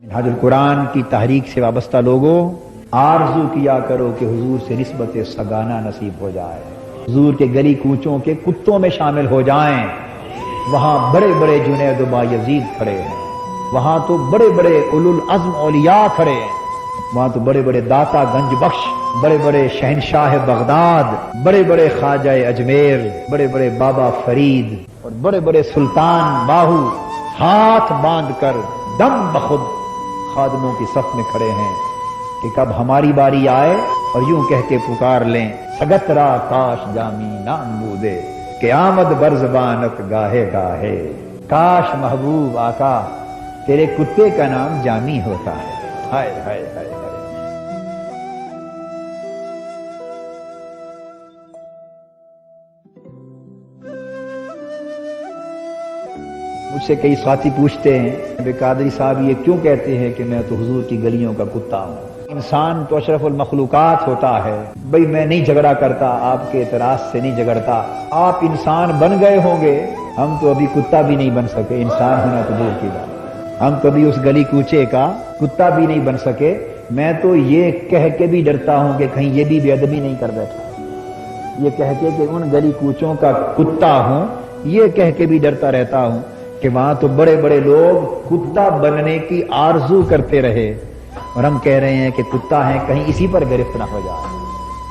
منہاج القرآن کی تحریک سے وابستہ لوگوں، آرزو کیا کرو کہ حضور سے نسبت سگانا نصیب ہو جائے، حضور کے گلی کوچوں کے کتوں میں شامل ہو جائیں۔ وہاں بڑے بڑے جنید و بایزید کھڑے ہیں، وہاں تو بڑے بڑے اولو العزم اولیاء کھڑے ہیں، وہاں تو بڑے بڑے داتا گنج بخش، بڑے بڑے شہنشاہ بغداد، بڑے بڑے خواجہ اجمیر، بڑے بڑے بابا فرید اور بڑے بڑے سلطان باہو ہاتھ باندھ کر دم بخود خادموں کی صف میں کھڑے ہیں کہ کب ہماری باری آئے اور یوں کہہ کے پکار لیں، سگترا کاش جامی نام بودے کہ آمد بر زبانت گاہے گاہے، کاش محبوب آقا تیرے کتے کا نام جامی ہوتا ہے۔ ہائے ہائے ہائے ہائے۔ مجھ سے کئی ساتھی پوچھتے ہیں بے قادری صاحب یہ کیوں کہتے ہیں کہ میں تو حضور کی گلیوں کا کتا ہوں؟ انسان تو اشرف المخلوقات ہوتا ہے۔ بھئی میں نہیں جھگڑا کرتا، آپ کے اعتراض سے نہیں جھگڑتا، آپ انسان بن گئے ہوں گے، ہم تو ابھی کتا بھی نہیں بن سکے، انسان ہونا تو دور کی بات، ہم تو ابھی اس گلی کوچے کا کتا بھی نہیں بن سکے۔ میں تو یہ کہہ کے بھی ڈرتا ہوں کہ کہیں یہ بھی بے ادبی نہیں کر بیٹھا، یہ کہہ کے کہ ان گلی کوچوں کا کتا ہوں، یہ کہہ کے بھی ڈرتا رہتا ہوں کہ وہاں تو بڑے بڑے لوگ کتا بننے کی آرزو کرتے رہے اور ہم کہہ رہے ہیں کہ کتا ہیں، کہیں اسی پر گرفت نہ ہو جائے۔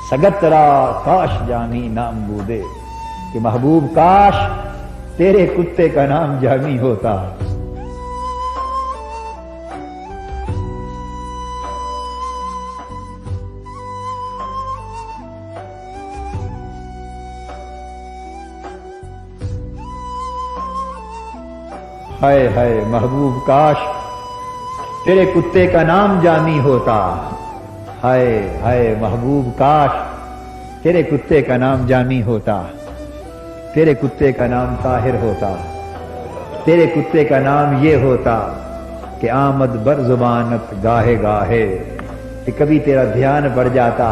سگترا کاش جامی نام بودے کہ محبوب کاش تیرے کتے کا نام جامی ہوتا۔ ہائے ہائے محبوب کاش تیرے کتے کا نام جامی ہوتا، ہائے ہائے محبوب کاش تیرے کتے کا نام جامی ہوتا، تیرے کتے کا نام طاہر ہوتا، تیرے کتے کا نام یہ ہوتا کہ آمد بر زبانت گاہے گاہے، کہ کبھی تیرا دھیان بڑھ جاتا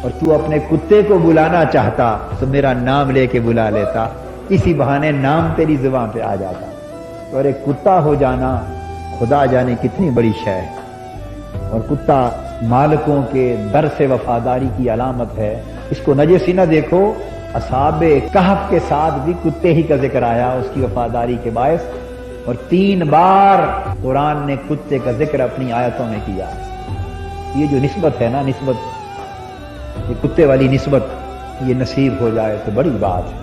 اور تو اپنے کتے کو بلانا چاہتا تو میرا نام لے کے بلا لیتا، اسی بہانے نام تیری زبان پہ آ جاتا۔ اور ایک کتا ہو جانا خدا جانے کتنی بڑی شے ہے، اور کتا مالکوں کے در سے وفاداری کی علامت ہے۔ اس کو نجسی نہ دیکھو، اصحاب کہف کے ساتھ بھی کتے ہی کا ذکر آیا اس کی وفاداری کے باعث، اور 3 بار قرآن نے کتے کا ذکر اپنی آیتوں میں کیا۔ یہ جو نسبت ہے نا، نسبت، یہ کتے والی نسبت، یہ نصیب ہو جائے تو بڑی بات ہے۔